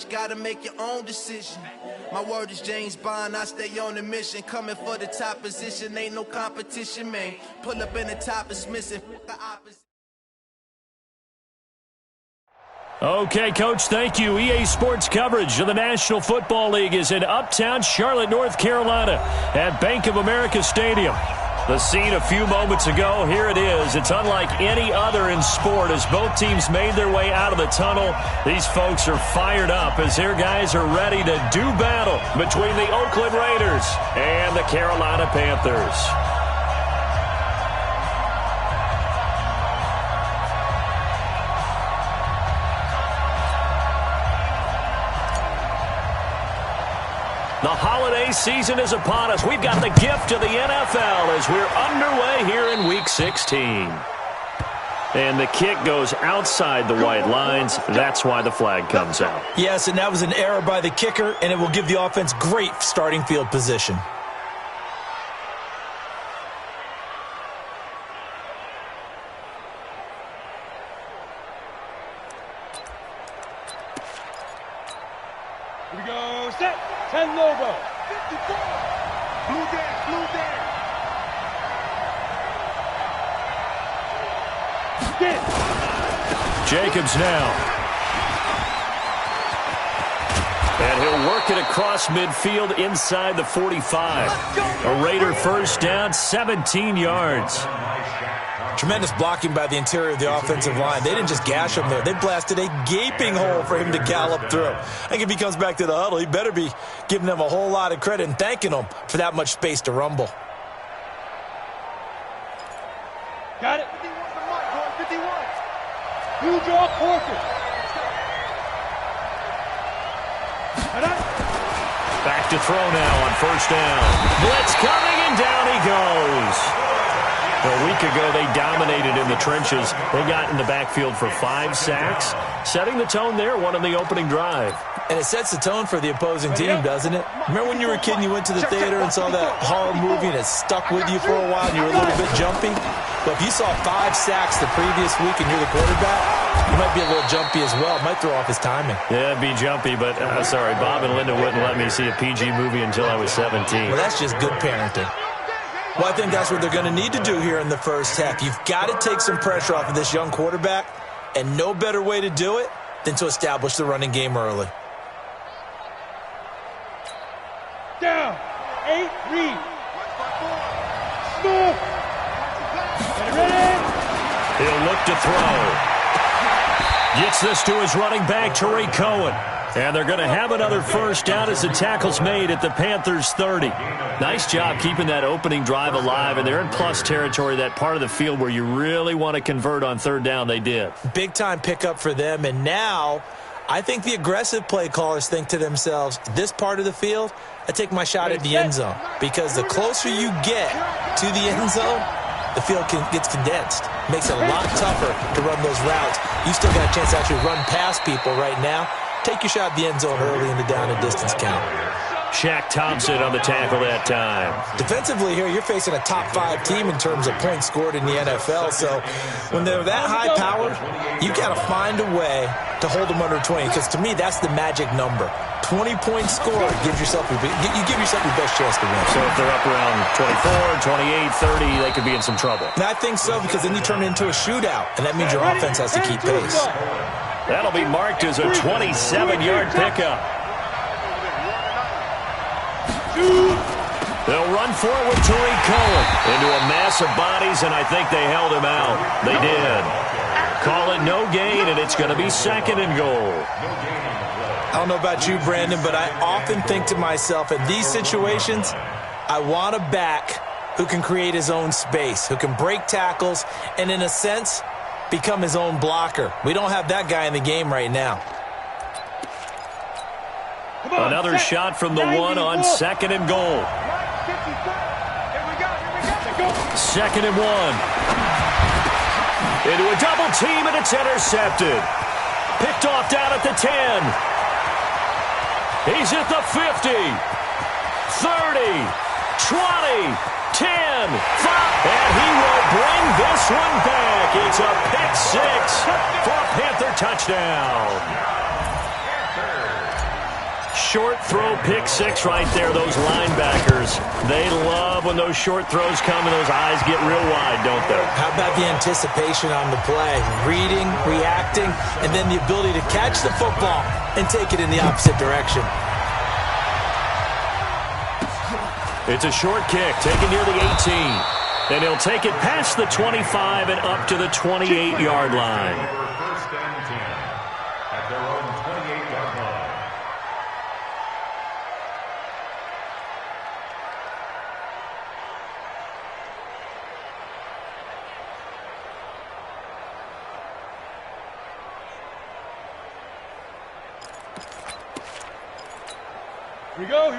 Gotta make your own decision. My word is James Bond, I stay on the mission. Coming for the top position, ain't no competition, man. Pull up in the top, it's missing. The opposite. Okay, Coach, thank you. EA Sports coverage of the National Football League is in uptown Charlotte, North Carolina at Bank of America Stadium. The scene a few moments ago, here it is. It's unlike any other in sport as both teams made their way out of the tunnel. These folks are fired up as their guys are ready to do battle between the Oakland Raiders and the Carolina Panthers. The holiday season is upon us. We've got the gift of the NFL as we're underway here in Week 16. And the kick goes outside the white lines. That's why the flag comes out. Yes, and that was an error by the kicker, and it will give the offense great starting field position. Here we go, set. 10 logo. 54. Blue there. Jacobs now. And he'll work it across midfield inside the 45. A Raider first down, 17 yards. Tremendous blocking by the interior of the offensive line. They didn't just gash him there. They blasted a gaping hole for him to gallop through. I think if he comes back to the huddle, he better be giving them a whole lot of credit and thanking them for that much space to rumble. Got it. 51. You draw Porter. Back to throw now on first down. Blitz coming, and down he goes. A week ago, they dominated in the trenches. They got in the backfield for 5 sacks, setting the tone there, one on the opening drive. And it sets the tone for the opposing team, doesn't it? Remember when you were a kid and you went to the theater and saw that horror movie and it stuck with you for a while and you were a little bit jumpy? Well, if you saw 5 sacks the previous week and you're the quarterback, you might be a little jumpy as well. It might throw off his timing. Yeah, it'd be jumpy, but sorry, Bob and Linda wouldn't let me see a PG movie until I was 17. Well, that's just good parenting. Well, I think that's what they're going to need to do here in the first half. You've got to take some pressure off of this young quarterback, and no better way to do it than to establish the running game early. Down. 8, read. Smooth. Ready. He'll look to throw. Gets this to his running back, Tariq Cohen. And they're going to have another first down as the tackle's made at the Panthers' 30. Nice job keeping that opening drive alive, and they're in plus territory, that part of the field where you really want to convert on third down. They did. Big-time pickup for them, and now I think the aggressive play callers think to themselves, this part of the field, I take my shot at the end zone, because the closer you get to the end zone, the field gets condensed. Makes it a lot tougher to run those routes. You still got a chance to actually run past people right now. Take your shot at the end zone early in the down and distance count. Shaq Thompson on the tackle that time. Defensively here, you're facing a top 5 team in terms of points scored in the NFL. So when they're that high powered, you got to find a way to hold them under 20. Because to me, that's the magic number. 20 points scored gives yourself you give yourself your best chance to win. So if they're up around 24, 28, 30, they could be in some trouble. And I think so, because then you turn it into a shootout, and that means your offense has to keep pace. That'll be marked as a 27-yard pickup. They'll run for it with Tariq Cohen into a mass of bodies, and I think they held him out. They did. Call it no gain, and it's going to be second and goal. I don't know about you, Brandon, but I often think to myself, in these situations, I want a back who can create his own space, who can break tackles, and in a sense, become his own blocker. We don't have that guy in the game right now. Another shot from the one on second and goal. Second and 1. Into a double team, and it's intercepted. Picked off down at the 10. He's at the 50. 30. 20. 10. 5. And he will bring this one back. It's a pick 6 for a Panther touchdown. short throw pick six right there, those linebackers. They love when those short throws come and those eyes get real wide, don't they? How about the anticipation on the play? Reading, reacting, and then the ability to catch the football and take it in the opposite direction. It's a short kick, taken near the 18. And he'll take it past the 25 and up to the 28-yard line.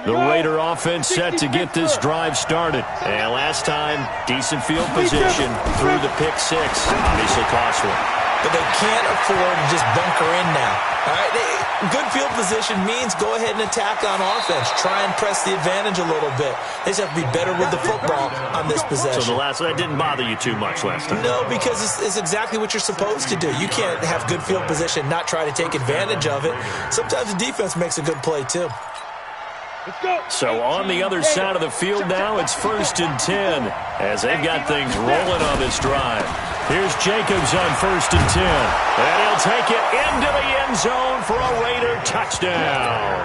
The Raider offense set to get this drive started. And last time, decent field position through the pick six. Obviously costly. But they can't afford to just bunker in now. All right, good field position means go ahead and attack on offense. Try and press the advantage a little bit. They just have to be better with the football on this possession. So that didn't bother you too much last time? No, because it's exactly what you're supposed to do. You can't have good field position, not try to take advantage of it. Sometimes the defense makes a good play too. So on the other side of the field now, it's 1st and 10 as they've got things rolling on this drive. Here's Jacobs on 1st and 10. And he'll take it into the end zone for a Raider touchdown.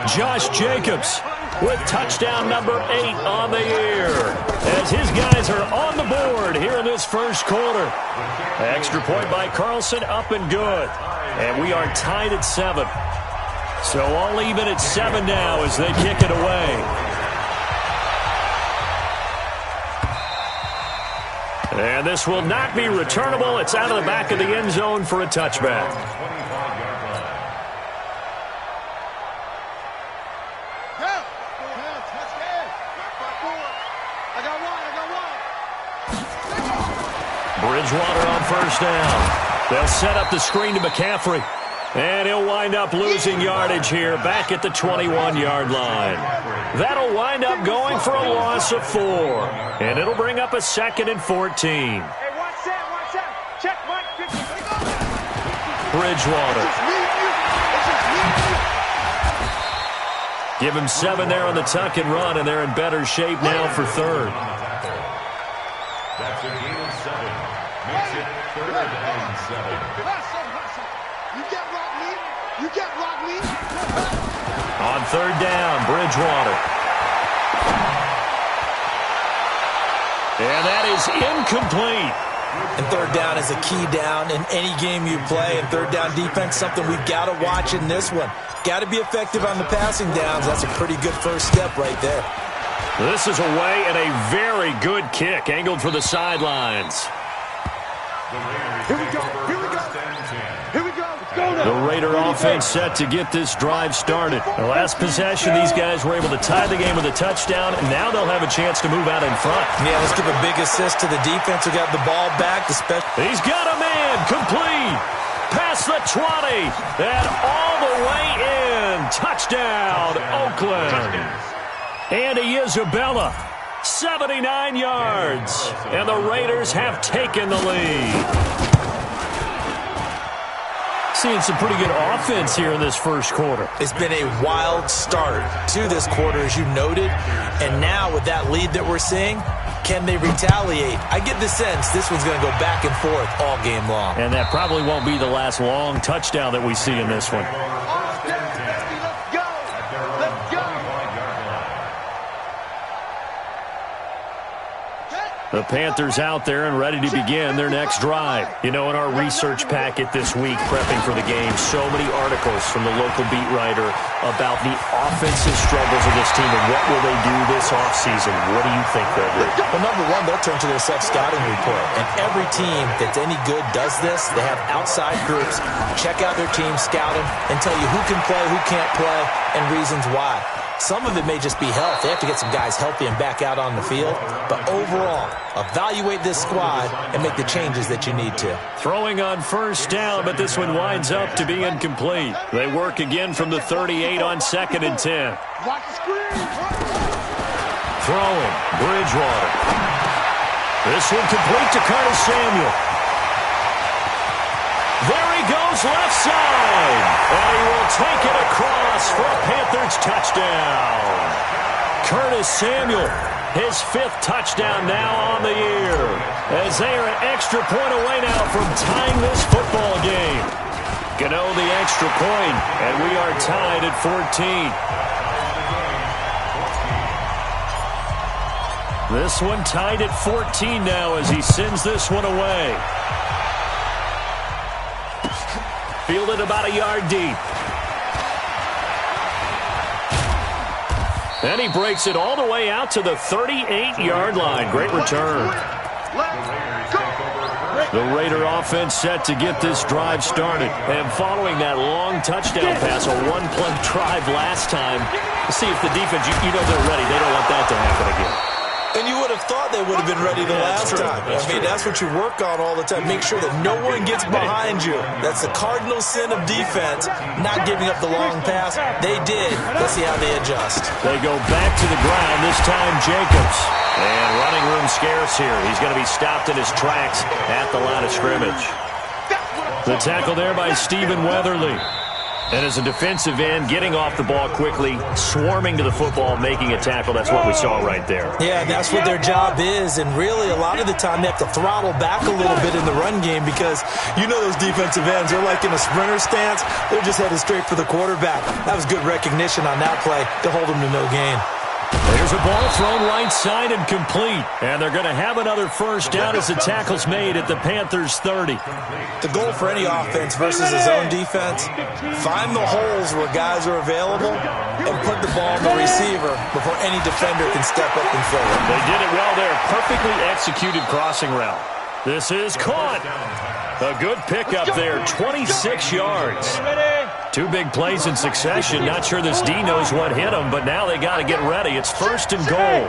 Josh Jacobs with touchdown number 8 on the year as his guys are on the board here in this first quarter. Extra point by Carlson, up and good. And we are tied at 7. So all even at 7 now as they kick it away. And this will not be returnable. It's out of the back of the end zone for a touchback. Bridgewater on 1st down. They'll set up the screen to McCaffrey. And he'll wind up losing yardage here back at the 21-yard line. That'll wind up going for a loss of 4. And it'll bring up a 2nd and 14. Hey, watch that. Check, Mike. Bridgewater. Give him 7 there on the tuck and run, and they're in better shape now for 3rd. That's a gain of 7. Makes it 3rd and 7. You can't block me. On 3rd down, Bridgewater. And that is incomplete. And 3rd down is a key down in any game you play. And 3rd down defense, something we've got to watch in this one. Got to be effective on the passing downs. That's a pretty good first step right there. This is away and a very good kick, angled for the sidelines. Here we go. The Raider offense set to get this drive started. The last possession, these guys were able to tie the game with a touchdown, and now they'll have a chance to move out in front. Yeah, let's give a big assist to the defense who got the ball back. He's got a man, complete, past the 20, and all the way in. Touchdown, Oakland. Andy Isabella, 79 yards, and the Raiders have taken the lead. Seeing some pretty good offense here in this first quarter. It's been a wild start to this quarter, as you noted. And now with that lead that we're seeing, can they retaliate? I get the sense this one's going to go back and forth all game long. And that probably won't be the last long touchdown that we see in this one. The Panthers out there and ready to begin their next drive. You know, in our research packet this week, prepping for the game, so many articles from the local beat writer about the offensive struggles of this team and what will they do this offseason. What do you think they'll do? Well, number one, they'll turn to their self-scouting report. And every team that's any good does this. They have outside groups. Check out their team, scout them, and tell you who can play, who can't play, and reasons why. Some of it may just be health. They have to get some guys healthy and back out on the field. But overall, evaluate this squad and make the changes that you need to. Throwing on 1st down, but this one winds up to be incomplete. They work again from the 38 on 2nd and 10. Throwing, Bridgewater. This one complete to Curtis Samuel. There he goes left side. And he will take it across for a Panthers touchdown. Curtis Samuel, his 5th touchdown now on the year, as they are an extra point away now from tying this football game. Gano the extra point, and we are tied at 14. This one tied at 14 now as he sends this one away. Fielded about a yard deep. And he breaks it all the way out to the 38-yard line. Great return. The Raider offense set to get this drive started. And following that long touchdown pass, a one-play drive last time, see if the defense, you know they're ready. They don't want that to happen again. And you would have thought they would have been ready the last time. That's what you work on all the time. Make sure that no one gets behind you. That's the cardinal sin of defense, not giving up the long pass. They did. Let's see how they adjust. They go back to the ground, this time Jacobs. And running room scarce here. He's going to be stopped in his tracks at the line of scrimmage. The tackle there by Stephen Weatherly. And as a defensive end, getting off the ball quickly, swarming to the football, making a tackle. That's what we saw right there. Yeah, that's what their job is. And really, a lot of the time, they have to throttle back a little bit in the run game because you know those defensive ends, they're like in a sprinter stance. They're just headed straight for the quarterback. That was good recognition on that play to hold them to no gain. There's a ball thrown right side and complete. And they're going to have another first down as the tackle's made at the Panthers' 30. The goal for any offense versus his own defense, find the holes where guys are available and put the ball on the receiver before any defender can step up and fill it. They did it well there. Perfectly executed crossing route. This is caught. A good pickup there, 26 yards. 2 big plays in succession. Not sure this D knows what hit him, but now they got to get ready. It's 1st and goal.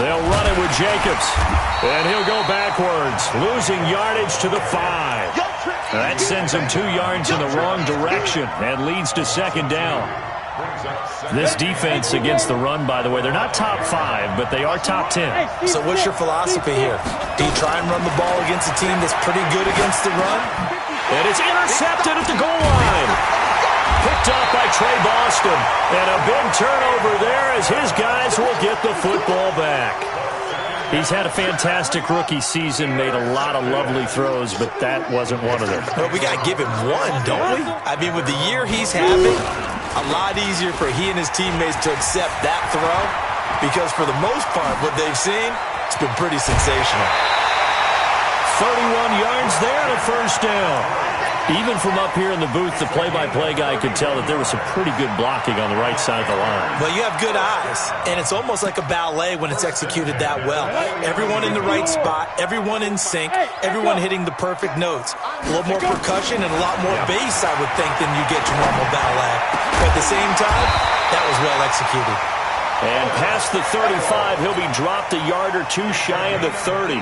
They'll run it with Jacobs, and he'll go backwards, losing yardage to the 5. That sends him 2 yards in the wrong direction and leads to 2nd down. This defense against the run, by the way, they're not top 5, but they are top 10. So what's your philosophy here? Do you try and run the ball against a team that's pretty good against the run? And it's intercepted at the goal line. Picked up by Trey Boston. And a big turnover there as his guys will get the football back. He's had a fantastic rookie season, made a lot of lovely throws, but that wasn't one of them. Well, we got to give him one, don't we? I mean, with the year he's having, a lot easier for he and his teammates to accept that throw because for the most part, what they've seen, it's been pretty sensational. 31 yards there and a first down. Even from up here in the booth, the play-by-play guy could tell that there was some pretty good blocking on the right side of the line. Well, you have good eyes, and it's almost like a ballet when it's executed that well. Everyone in the right spot, everyone in sync, everyone hitting the perfect notes. A little more percussion and a lot more bass, I would think, than you get your normal ballet. But at the same time, that was well executed. And past the 35, he'll be dropped a yard or 2 shy of the 30.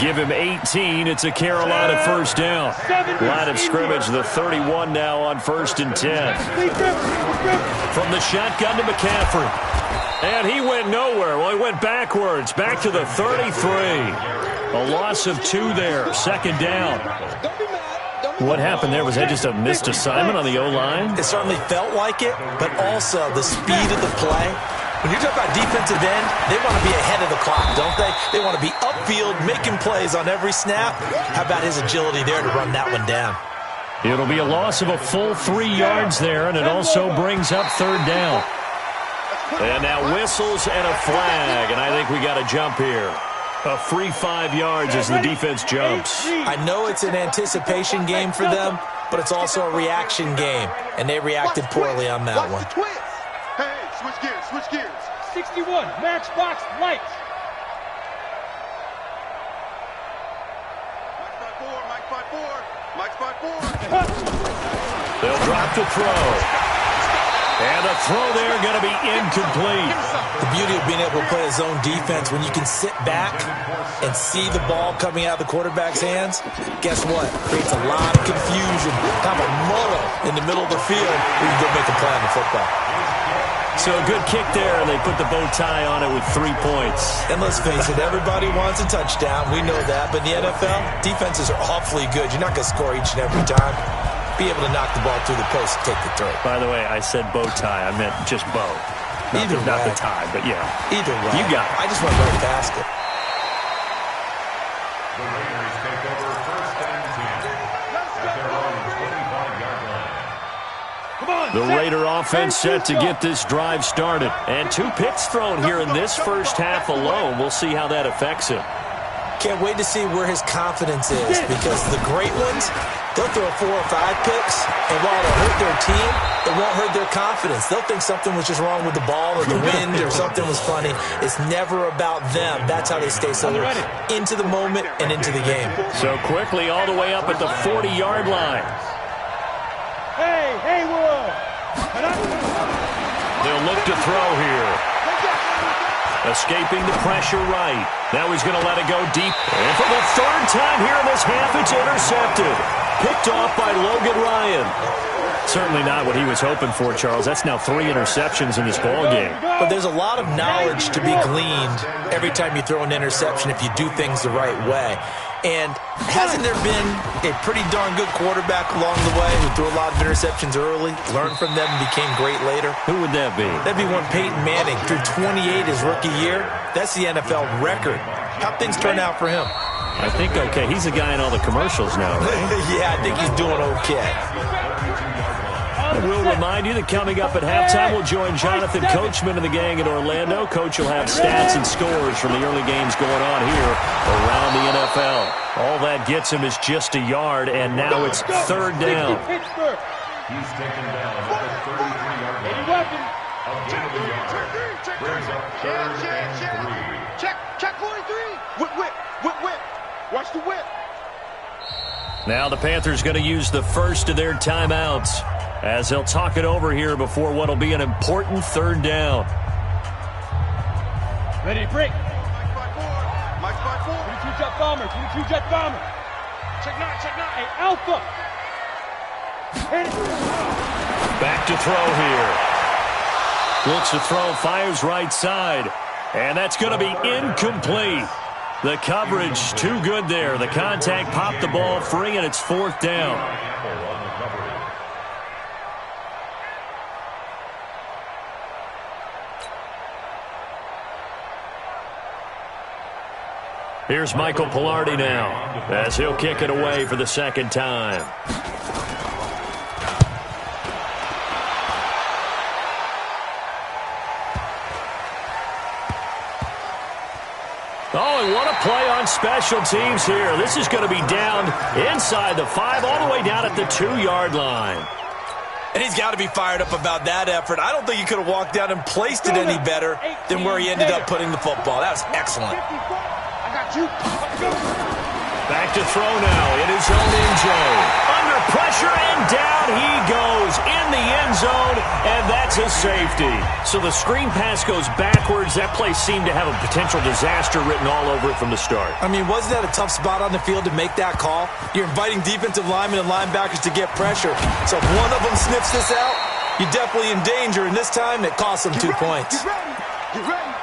Give him 18. It's a Carolina first down. Line of scrimmage, the 31 now on 1st and 10. From the shotgun to McCaffrey. And he went nowhere. Well, he went backwards, back to the 33. A loss of 2 there, 2nd down. What happened there? Was that just a missed assignment on the O-line? It certainly felt like it, but also the speed of the play. When you talk about defensive end, they want to be ahead of the clock, don't they? They want to be upfield, making plays on every snap. How about his agility there to run that one down? It'll be a loss of a full 3 yards there, and it also brings up 3rd down. And now whistles and a flag, and I think we got a jump here. A free 5 yards as the defense jumps. I know it's an anticipation game for them, but it's also a reaction game, and they reacted poorly on that one. Hey, switch gears, switch gears. 61, matchbox lights. Mike's by 4. They'll drop the throw. And the throw there going to be incomplete. The beauty of being able to play a zone defense, when you can sit back and see the ball coming out of the quarterback's hands, guess what? Creates a lot of confusion, kind of a muddle in the middle of the field where you can go make a play on the football. So a good kick there, and they put the bow tie on it with 3 points. And let's face it, everybody wants a touchdown. We know that. But in the NFL, defenses are awfully good. You're not going to score each and every time. Be able to knock the ball through the post and take the throw. By the way, I said bow tie. I meant just bow. Not the tie, but yeah. Either way. You got it. I just went right past it. The Raiders take over first and 10 at their own 25-yard line. The Raider offense set to get this drive started. And 2 picks thrown here in this first half alone. We'll see how that affects him. Can't wait to see where his confidence is, because the great ones, they'll throw 4 or 5 picks, and while it'll hurt their team, it won't hurt their confidence. They'll think something was just wrong with the ball or the wind or something was funny. It's never about them. That's how they stay so into the moment and into the game. So quickly all the way up at the 40-yard line. Hey, Will! They'll look to throw here. Escaping the pressure right. Now he's going to let it go deep. And for the 3rd time here in this half, it's intercepted. Picked off by Logan Ryan. Certainly not what he was hoping for, Charles. That's now 3 interceptions in this ballgame. But there's a lot of knowledge to be gleaned every time you throw an interception if you do things the right way. And hasn't there been a pretty darn good quarterback along the way who threw a lot of interceptions early, learned from them, and became great later? Who would that be? That'd be one Peyton Manning. Threw 28 his rookie year. That's the NFL record. How'd things turn out for him? I think okay. He's the guy in all the commercials now, right? Yeah, I think he's doing okay. We'll remind you that coming up at halftime, we'll join Jonathan Coachman and the gang in Orlando. Coach will have stats and scores from the early games going on here around the NFL. All that gets him is just a yard, and now it's 3rd down. He's taken down at the 33-yard line. A gain of a yard. Brings up 3rd and 3. Check 43. Whip. Watch the whip. Now the Panthers going to use the first of their timeouts as they'll talk it over here before what will be an important 3rd down. Ready to break. Mike 5-4. 22 jet bomber. Check 9. Hey, Alpha. Back to throw here. Looks to throw, fires right side. And that's going to be incomplete. The coverage too good there. The contact popped the ball free, and it's 4th down. Here's Michael Pilardi now as he'll kick it away for the 2nd time. Oh, and what a play on special teams here. This is going to be down inside the 5, all the way down at the 2-yard line. And he's got to be fired up about that effort. I don't think he could have walked down and placed it any better than where he ended up putting the football. That was excellent. Back to throw now in his own end zone. Under pressure, and down he goes in the end zone, and that's a safety. So the screen pass goes backwards. That play seemed to have a potential disaster written all over it from the start. I mean, wasn't that a tough spot on the field to make that call? You're inviting defensive linemen and linebackers to get pressure. So if one of them sniffs this out, you're definitely in danger, and this time it cost them 2 points. Get ready.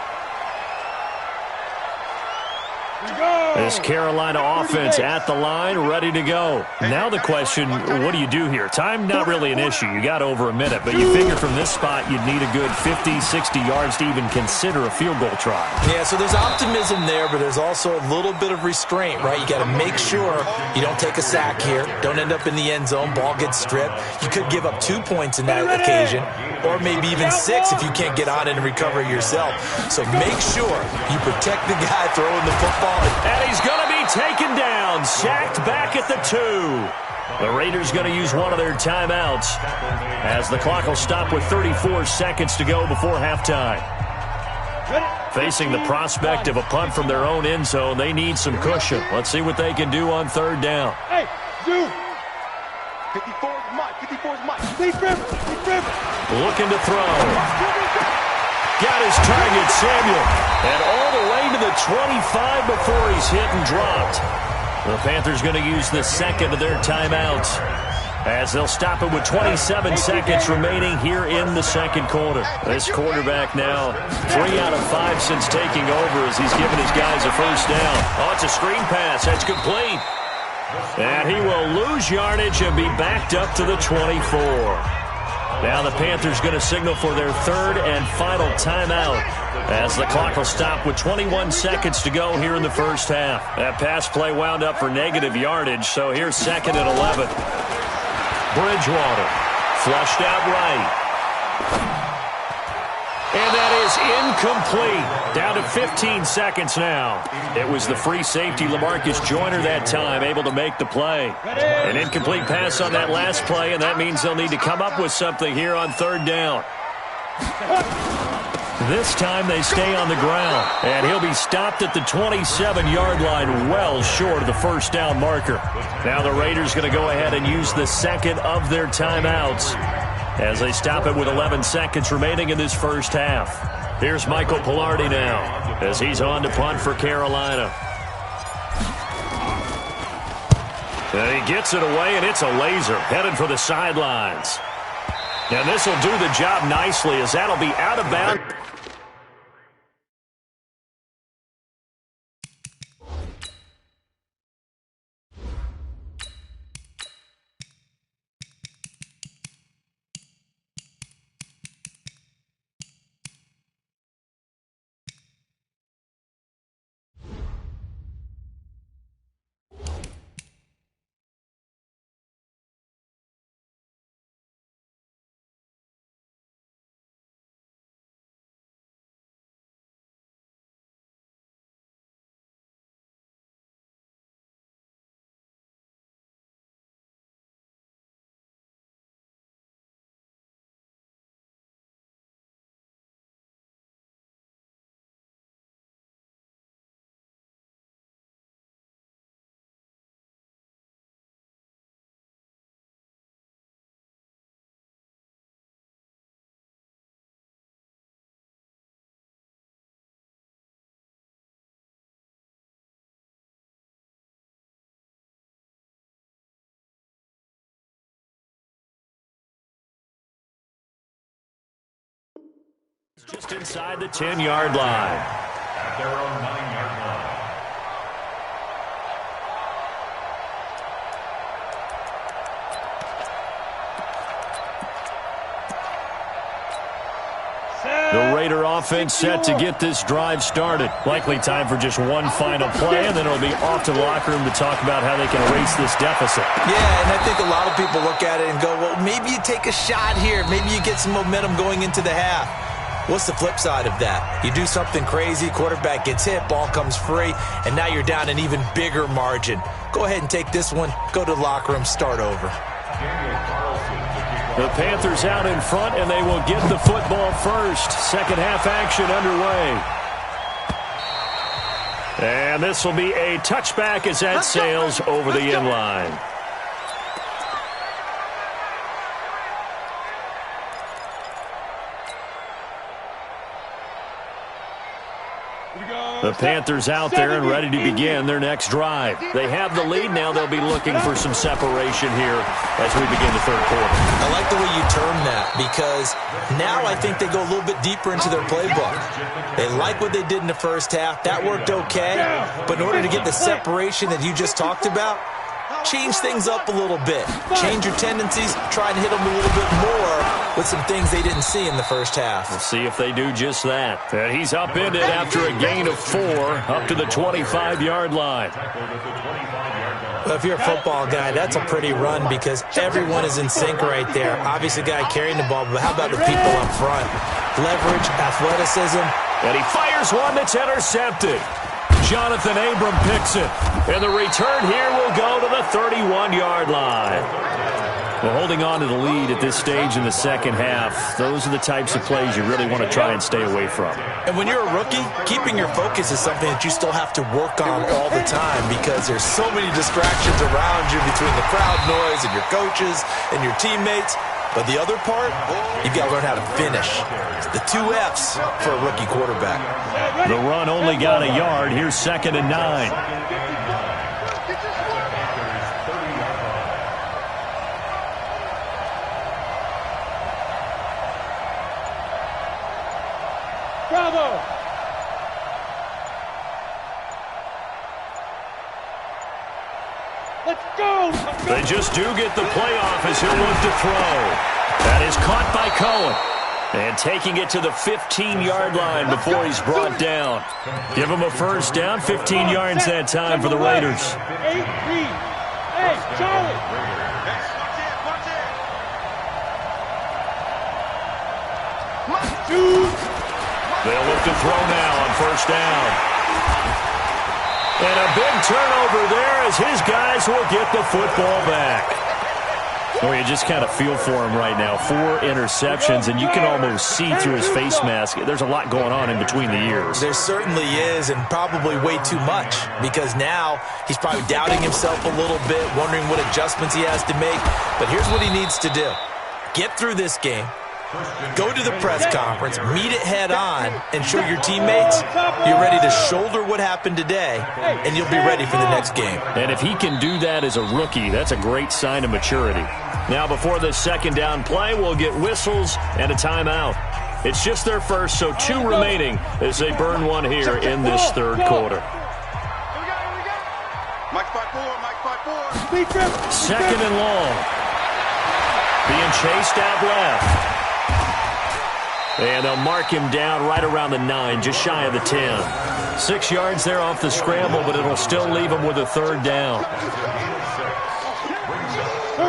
This Carolina offense at the line, ready to go. Now the question, what do you do here? Time, not really an issue. You got over a minute, but you figure from this spot you'd need a good 50, 60 yards to even consider a field goal try. Yeah, so there's optimism there, but there's also a little bit of restraint, right? You got to make sure you don't take a sack here, don't end up in the end zone, ball gets stripped. You could give up 2 points in that occasion, or maybe even 6 if you can't get on it and recover yourself. So make sure you protect the guy throwing the football. And he's going to be taken down, sacked back at the 2. The Raiders going to use one of their timeouts as the clock will stop with 34 seconds to go before halftime. Facing the prospect of a punt from their own end zone, they need some cushion. Let's see what they can do on 3rd down. Hey, Zoo. 54's Mike. Steve River. Looking to throw. Got his target, Samuel. And all the way to the 25 before he's hit and dropped. The Panthers going to use the 2nd of their timeouts. as they'll stop it with 27 seconds remaining here in the second quarter. This quarterback now 3 out of 5 since taking over as he's given his guys a first down. Oh, it's a screen pass. That's complete. And he will lose yardage and be backed up to the 24. Now the Panthers going to signal for their third and final timeout as the clock will stop with 21 seconds to go here in the first half. That pass play wound up for negative yardage, so here's 2nd and 11. Bridgewater flushed out right. And that is incomplete. Down to 15 seconds now. It was the free safety, LaMarcus Joyner, that time, able to make the play. An incomplete pass on that last play, and that means they'll need to come up with something here on 3rd down. This time they stay on the ground, and he'll be stopped at the 27-yard line, well short of the first down marker. Now the Raiders going to go ahead and use the second of their timeouts as they stop it with 11 seconds remaining in this first half. Here's Michael Pilardi now as he's on to punt for Carolina. And he gets it away, and it's a laser headed for the sidelines. And this will do the job nicely as that'll be out of bounds. Just inside the 10-yard line. At their own 9-yard line. The Raider offense set to get this drive started. Likely time for just one final play, and then it'll be off to the locker room to talk about how they can erase this deficit. Yeah, and I think a lot of people look at it and go, well, maybe you take a shot here. Maybe you get some momentum going into the half. What's the flip side of that? You do something crazy, quarterback gets hit, ball comes free, and now you're down an even bigger margin. Go ahead and take this one, go to the locker room, start over. The Panthers out in front, and they will get the football first. Second half action underway. And this will be a touchback as that sails over the end line. The Panthers out there and ready to begin their next drive. They have the lead. Now they'll be looking for some separation here as we begin the third quarter. I like the way you term that because now I think they go a little bit deeper into their playbook. They like what they did in the first half. That worked okay. But in order to get the separation that you just talked about, change things up a little bit. Change your tendencies. Try and hit them a little bit more with some things they didn't see in the first half. We'll see if they do just that. And he's upended after a gain of 4 up to the 25-yard line. Well, if you're a football guy, that's a pretty run because everyone is in sync right there. Obviously, the guy carrying the ball, but how about the people up front? Leverage, athleticism. And he fires one that's intercepted. Jonathan Abram picks it. And the return here will go to the 31-yard line. Well, holding on to the lead at this stage in the second half, those are the types of plays you really want to try and stay away from. And when you're a rookie, keeping your focus is something that you still have to work on all the time because there's so many distractions around you between the crowd noise and your coaches and your teammates. But the other part, you've got to learn how to finish. It's the 2 F's for a rookie quarterback. The run only got a yard. Here's 2nd and 9. Bravo. Let's go. They just do get the playoff as he'll look to throw. That is caught by Cohen. And taking it to the 15-yard line before he's brought down. Give him a first down, 15 yards that time for the Raiders. Hey, Charlie. They'll look to throw now on first down. And a big turnover there as his guys will get the football back. Oh, you just kind of feel for him right now. 4 interceptions, and you can almost see through his face mask. There's a lot going on in between the ears. There certainly is, and probably way too much, because now he's probably doubting himself a little bit, wondering what adjustments he has to make. But here's what he needs to do. Get through this game. Go to the press conference, meet it head on, and show your teammates you're ready to shoulder what happened today, and you'll be ready for the next game. And if he can do that as a rookie, that's a great sign of maturity. Now, before the second down play, we'll get whistles and a timeout. It's just their first, so 2 remaining as they burn one here in this third quarter. Mike 5-4. Second and long. Being chased out left. And they'll mark him down right around the 9, just shy of the 10. 6 yards there off the scramble, but it'll still leave him with a third down.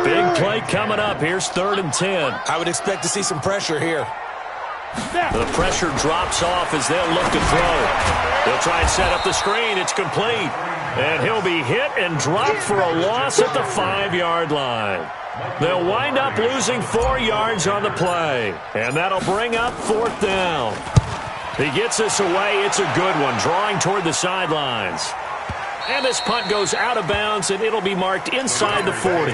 Big play coming up. Here's 3rd and 10. I would expect to see some pressure here. The pressure drops off as they'll look to throw. They'll try and set up the screen. It's complete. And he'll be hit and dropped for a loss at the 5-yard line. They'll wind up losing 4 yards on the play. And that'll bring up 4th down. He gets this away. It's a good one, drawing toward the sidelines. And this punt goes out of bounds, and it'll be marked inside the 40.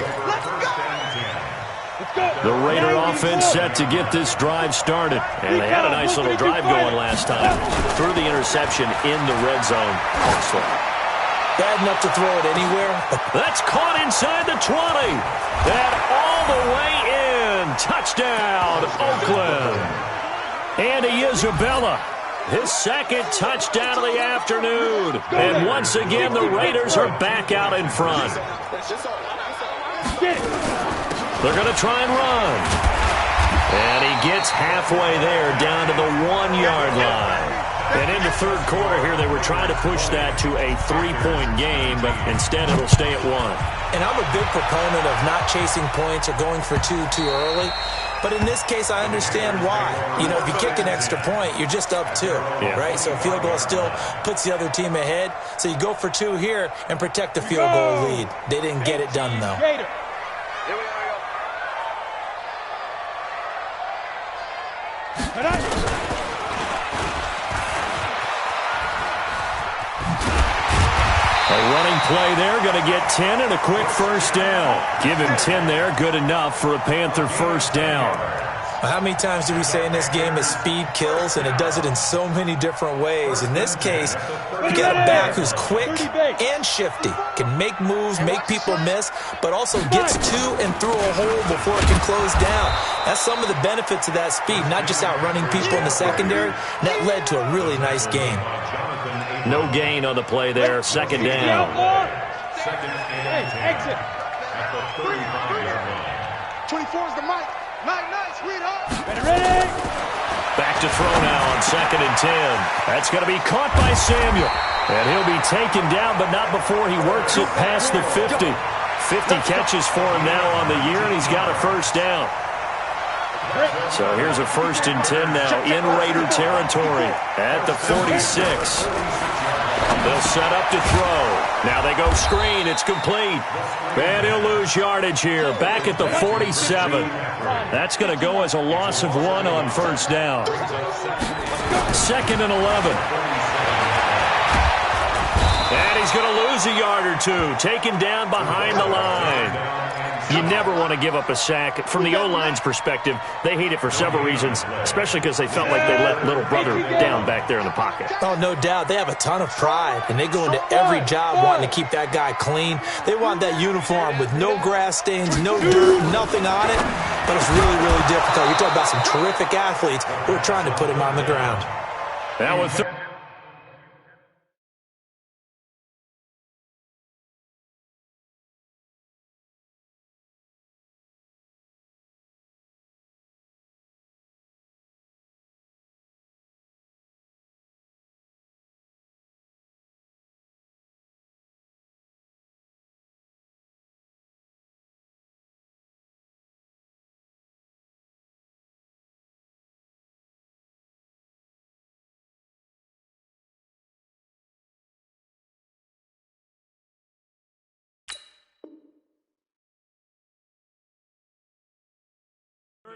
The Raider offense set to get this drive started. And they had a nice little drive going last time. Threw the interception in the red zone. Bad enough to throw it anywhere. That's caught inside the 20. And all the way in. Touchdown, Oakland. Andy Isabella, his 2nd touchdown of the afternoon. And once again, the Raiders are back out in front. They're going to try and run. And he gets halfway there, down to the 1-yard line. And in the third quarter here, they were trying to push that to a 3-point game, but instead it'll stay at 1. And I'm a big proponent of not chasing points or going for 2 too early. But in this case, I understand why. You know, if you kick an extra point, you're just up 2, right? So a field goal still puts the other team ahead. So you go for 2 here and protect the field goal lead. They didn't get it done, though. A running play there, going to get 10 and a quick first down. Give him 10 there, good enough for a Panther first down. Well, how many times do we say in this game that speed kills, and it does it in so many different ways? In this case, you got a back who's quick and shifty, can make moves, make people miss, but also gets to and through a hole before it can close down. That's some of the benefits of that speed, not just outrunning people in the secondary. And that led to a really nice game. No gain on the play there. Second down. Second and 10. Exit. At the 35-yard line. 24 is the mic. Night, sweetheart. Ready? Back to throw now on 2nd and 10. That's going to be caught by Samuel. And he'll be taken down, but not before he works it past the 50. 50 catches for him now on the year, and he's got a first down. So here's a 1st and 10 now in Raider territory at the 46. They'll set up to throw. Now they go screen. It's complete. And he'll lose yardage here. Back at the 47. That's going to go as a loss of 1 on first down. 2nd and 11. And he's going to lose a yard or 2. Taken down behind the line. You never want to give up a sack. From the O-line's perspective, they hate it for several reasons, especially because they felt like they let little brother down back there in the pocket. Oh, no doubt. They have a ton of pride, and they go into every job wanting to keep that guy clean. They want that uniform with no grass stains, no dirt, nothing on it. But it's really, really difficult. You're talking about some terrific athletes who are trying to put him on the ground. Now with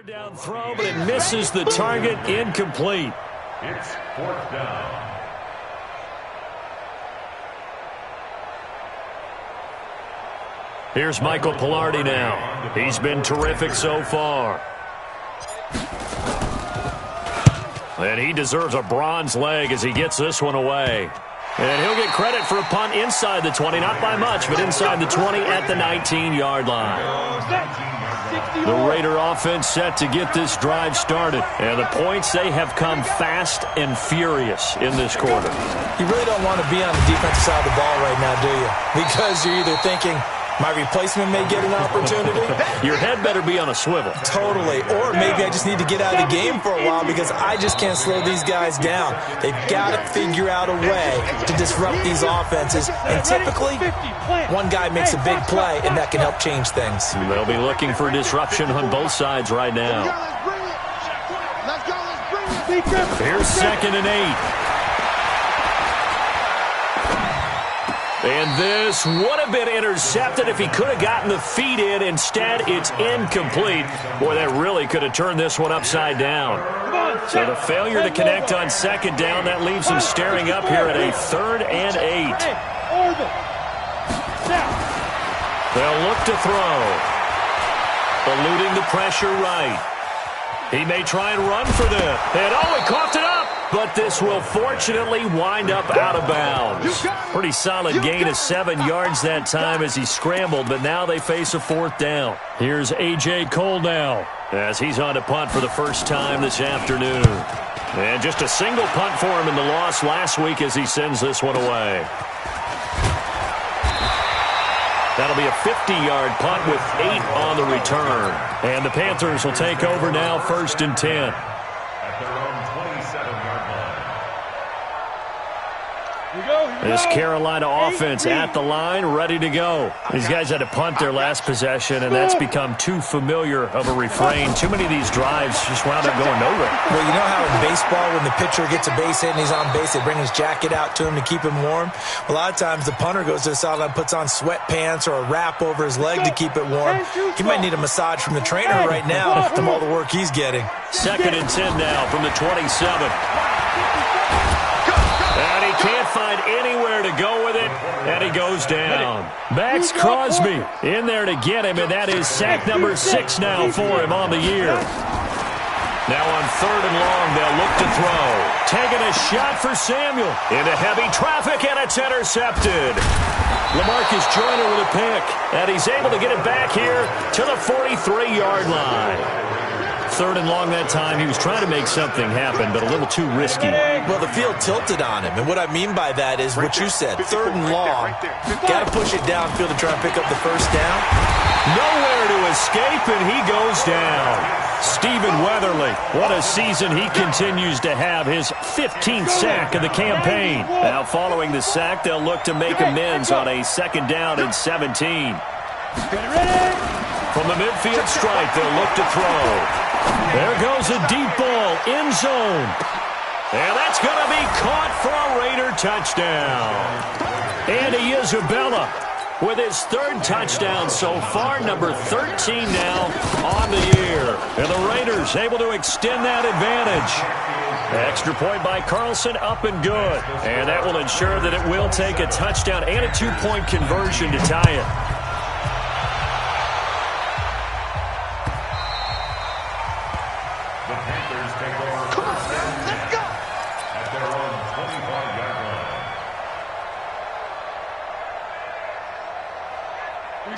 down throw, but it misses the target. Incomplete. It's 4th down. Here's Michael Pilardi now. He's been terrific so far. And he deserves a bronze leg as he gets this one away. And he'll get credit for a punt inside the 20, not by much, but inside the 20 at the 19-yard line. The Raider offense set to get this drive started. And the points, they have come fast and furious in this quarter. You really don't want to be on the defensive side of the ball right now, do you? Because you're either thinking, my replacement may get an opportunity. Your head better be on a swivel. Totally. Or maybe I just need to get out of the game for a while because I just can't slow these guys down. They've got to figure out a way to disrupt these offenses. And typically, one guy makes a big play, and that can help change things. They'll be looking for disruption on both sides right now. Here's 2nd and 8. And this would have been intercepted if he could have gotten the feet in. Instead, it's incomplete. Boy, that really could have turned this one upside down. So the failure to connect on 2nd down, that leaves him staring up here at a 3rd and 8. They'll look to throw. Eluding the pressure right. He may try and run for this. And he coughed it up. But this will fortunately wind up out of bounds. Pretty solid gain of 7 yards that time as he scrambled, but now they face a 4th down. Here's A.J. Cole now as he's on to punt for the first time this afternoon. And just a single punt for him in the loss last week as he sends this one away. That'll be a 50-yard punt with 8 on the return. And the Panthers will take over now, 1st and 10. At their own 27-yard line. This Carolina offense at the line, ready to go. These guys had to punt their last possession, and that's become too familiar of a refrain. Too many of these drives just wound up going nowhere. Well, you know how in baseball, when the pitcher gets a base hit and he's on base, they bring his jacket out to him to keep him warm? A lot of times the punter goes to the sideline, puts on sweatpants or a wrap over his leg to keep it warm. He might need a massage from the trainer right now from all the work he's getting. 2nd and 10 now from the 27. And he can't find anywhere to go with it, and he goes down. Max Crosby in there to get him, and that is sack number 6 now for him on the year. Now on 3rd and long, they'll look to throw. Taking a shot for Samuel. Into heavy traffic, and it's intercepted. LaMarcus Joyner with a pick, and he's able to get it back here to the 43-yard line. 3rd and long that time. He was trying to make something happen, but a little too risky. Well, the field tilted on him, and what I mean by that is what you said. 3rd and long, got to push it downfield to try and pick up the 1st down. Nowhere to escape, and he goes down. Stephen Weatherly, what a season he continues to have. His 15th sack of the campaign. Now following the sack, they'll look to make amends on a 2nd down and 17. From the midfield stripe, they'll look to throw. There goes a deep ball, end zone. And that's going to be caught for a Raider touchdown. Andy Isabella with his 3rd touchdown so far, number 13 now on the year. And the Raiders able to extend that advantage. Extra point by Carlson, up and good. And that will ensure that it will take a touchdown and a 2-point conversion to tie it. The Panthers take over. Come on, let's go! At their own 25-yard line.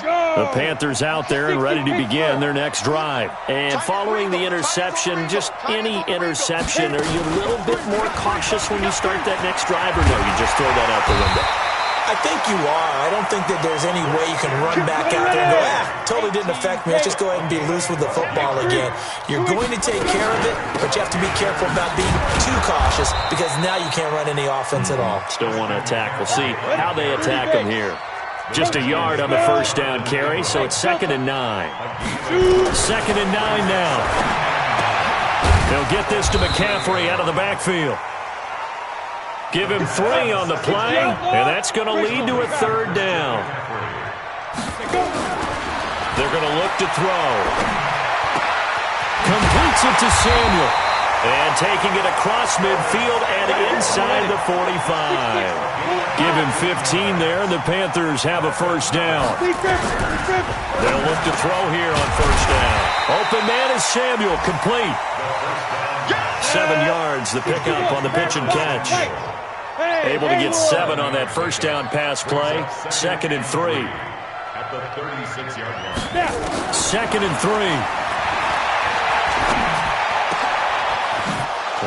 The Panthers out there and ready to begin their next drive. And following the interception, just any interception, are you a little bit more cautious when you start that next drive, or no, you just throw that out the window? I think you are. I don't think that there's any way you can run back out there and go, totally didn't affect me. Let's just go ahead and be loose with the football again. You're going to take care of it, but you have to be careful about being too cautious because now you can't run any offense at all. Still want to attack. We'll see how they attack them here. Just a yard on the first down carry, so it's 2nd and 9. 2nd and 9 now. They'll get this to McCaffrey out of the backfield. Give him 3 on the play, and that's going to lead to a 3rd down. They're going to look to throw. Completes it to Samuel. And taking it across midfield and inside the 45. Give him 15 there, and the Panthers have a first down. They'll look to throw here on first down. Open man is Samuel, complete. 7 yards, the pickup on the pitch and catch. Able to get 7 on that first down pass play. 2nd and 3. At the 36-yard line. 2nd and 3.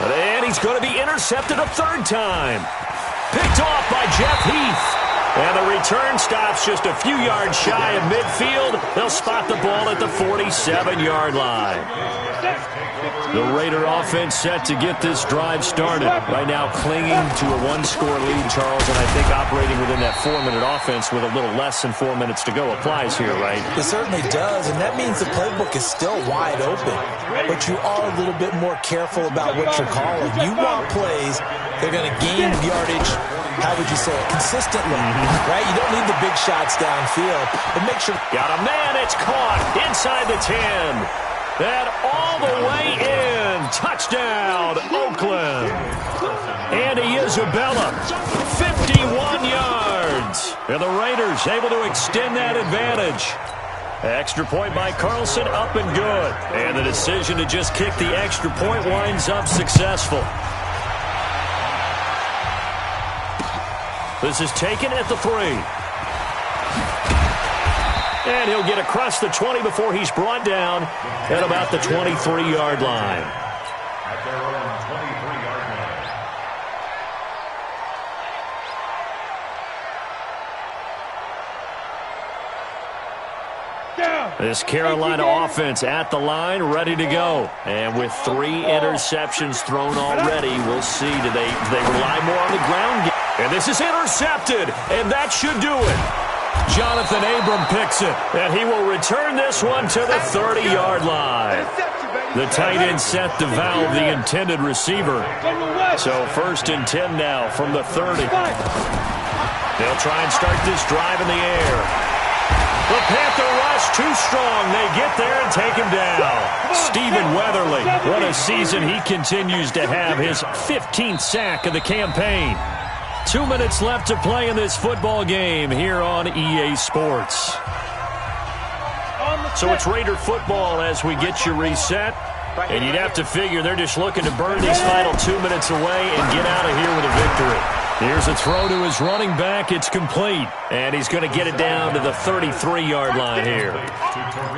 And he's going to be intercepted a 3rd time. Picked off by Jeff Heath. And the return stops just a few yards shy of midfield. They'll spot the ball at the 47-yard line. The Raider offense set to get this drive started. Right now clinging to a 1-score lead, Charles, and I think operating within that 4-minute offense with a little less than 4 minutes to go applies here, right? It certainly does, and that means the playbook is still wide open. But you are a little bit more careful about what you're calling. You want plays, they're going to gain yardage, how would you say it, consistently, right? You don't need the big shots downfield, but make sure. Got a man, it's caught inside the 10. That all the way in. Touchdown, Oakland. Andy Isabella, 51 yards. And the Raiders able to extend that advantage. Extra point by Carlson, up and good. And the decision to just kick the extra point winds up successful. This is taken at the 3. And he'll get across the 20 before he's brought down at about the 23-yard line. At their own 23-yard line. This Carolina offense at the line, ready to go. And with 3 interceptions thrown already, we'll see. Do they rely more on the ground game? And this is intercepted, and that should do it. Jonathan Abram picks it, and he will return this one to the 30-yard line. The tight end set to valve the intended receiver. So 1st and 10 now from the 30. They'll try and start this drive in the air. The Panther rush too strong. They get there and take him down. Stephen Weatherly, what a season he continues to have. His 15th sack of the campaign. 2 minutes left to play in this football game here on EA Sports. So it's Raider football as we get you reset. And you'd have to figure they're just looking to burn these final 2 minutes away and get out of here with a victory. Here's a throw to his running back. It's complete. And he's going to get it down to the 33-yard line here.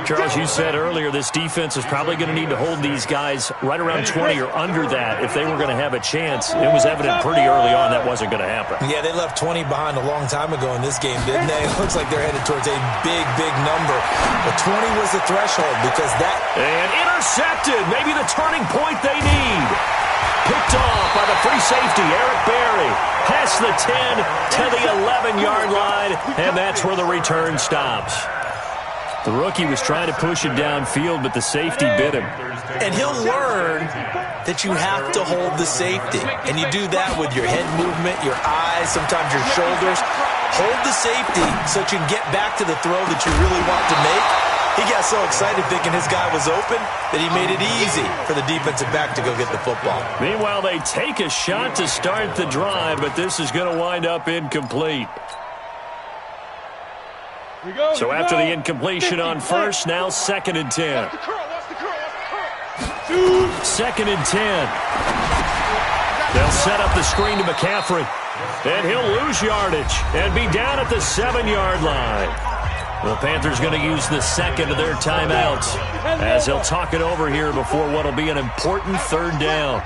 Charles, you said earlier this defense is probably going to need to hold these guys right around 20 or under that if they were going to have a chance. It was evident pretty early on that wasn't going to happen. Yeah, they left 20 behind a long time ago in this game, didn't they? It looks like they're headed towards a big, big number. But 20 was the threshold because that... And intercepted. Maybe the turning point they need. Picked off by the free safety, Eric Berry. Past the 10 to the 11-yard line, and that's where the return stops. The rookie was trying to push it downfield, but the safety bit him. And he'll learn that you have to hold the safety. And you do that with your head movement, your eyes, sometimes your shoulders. Hold the safety so that you can get back to the throw that you really want to make. He got so excited thinking his guy was open that he made it easy for the defensive back to go get the football. Meanwhile, they take a shot to start the drive, but this is going to wind up incomplete. So after the incompletion on first, now 2nd and 10. 2nd and 10. They'll set up the screen to McCaffrey. And he'll lose yardage and be down at the 7-yard line. The Panthers going to use the second of their timeouts as they'll talk it over here before what will be an important third down.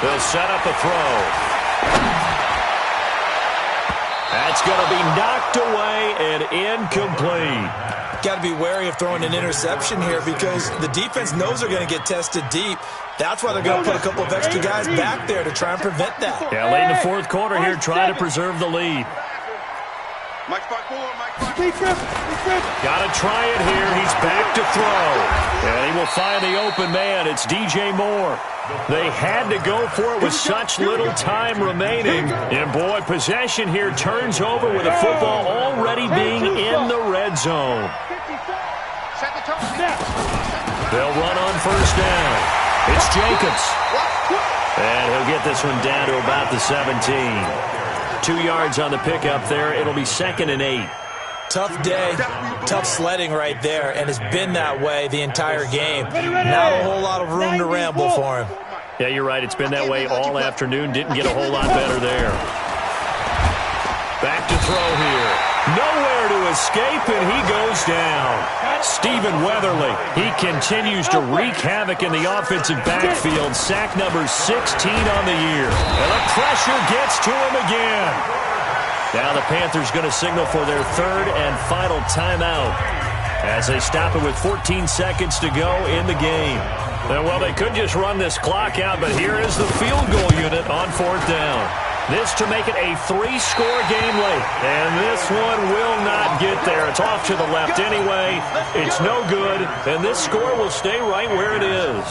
They'll set up a throw. That's going to be knocked away and incomplete. Got to be wary of throwing an interception here because the defense knows they're going to get tested deep. That's why they're going to put a couple of extra guys back there to try and prevent that. Yeah, late in the fourth quarter here, trying to preserve the lead. Got to try it here. He's back to throw. And he will find the open man. It's DJ Moore. They had to go for it with such little time remaining. And, boy, possession here turns over with the football already being in the red zone. They'll run on first down. It's Jacobs. And he'll get this one down to about the 17. 2 yards on the pickup there. It'll be 2nd and 8. Tough day, tough sledding right there, and it's been that way the entire game. Not a whole lot of room to ramble for him. Yeah, you're right. It's been that way all afternoon. Didn't get a whole lot better there. Back to throw here. Nowhere to escape, and he goes down. Stephen Weatherly, he continues to wreak havoc in the offensive backfield. Sack number 16 on the year. And the pressure gets to him again. Now the Panthers going to signal for their third and final timeout as they stop it with 14 seconds to go in the game. Well, they could just run this clock out, but here is the field goal unit on 4th down. This to make it a 3-score game late, and this one will not get there. It's off to the left anyway. It's no good, and this score will stay right where it is.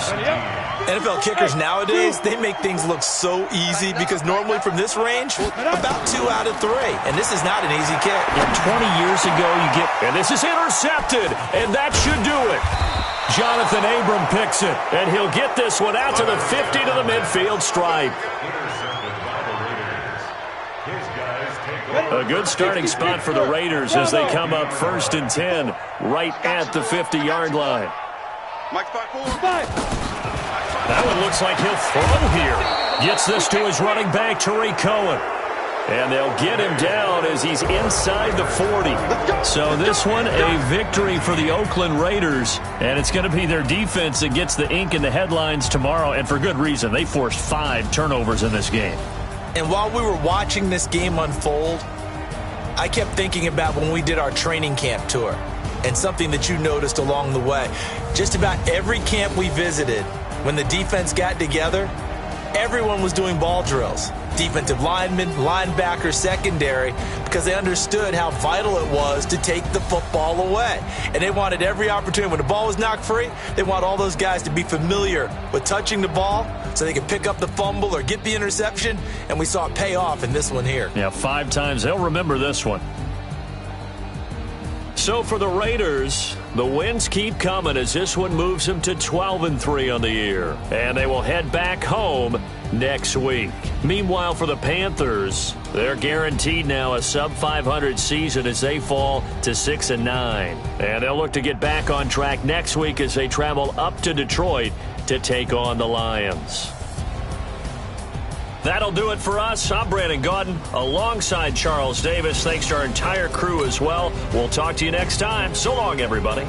NFL kickers nowadays, they make things look so easy because normally from this range, about 2 out of 3. And this is not an easy kick. Yeah, 20 years ago, and this is intercepted, and that should do it. Jonathan Abram picks it, and he'll get this one out to the 50 to the midfield stripe. A good starting spot for the Raiders as they come up 1st and 10 right at the 50-yard line. That one looks like he'll throw here. Gets this to his running back, Tariq Cohen. And they'll get him down as he's inside the 40. So this one, a victory for the Oakland Raiders. And it's going to be their defense that gets the ink in the headlines tomorrow. And for good reason. They forced 5 turnovers in this game. And while we were watching this game unfold, I kept thinking about when we did our training camp tour. And something that you noticed along the way. Just about every camp we visited, when the defense got together, everyone was doing ball drills. Defensive linemen, linebackers, secondary, because they understood how vital it was to take the football away. And they wanted every opportunity. When the ball was knocked free, they want all those guys to be familiar with touching the ball so they could pick up the fumble or get the interception. And we saw it pay off in this one here. Yeah, 5 times. They'll remember this one. So for the Raiders, the wins keep coming as this one moves them to 12-3 on the year. And they will head back home next week. Meanwhile, for the Panthers, they're guaranteed now a sub-500 season as they fall to 6-9. And they'll look to get back on track next week as they travel up to Detroit to take on the Lions. That'll do it for us. I'm Brandon Gaudin alongside Charles Davis. Thanks to our entire crew as well. We'll talk to you next time. So long, everybody.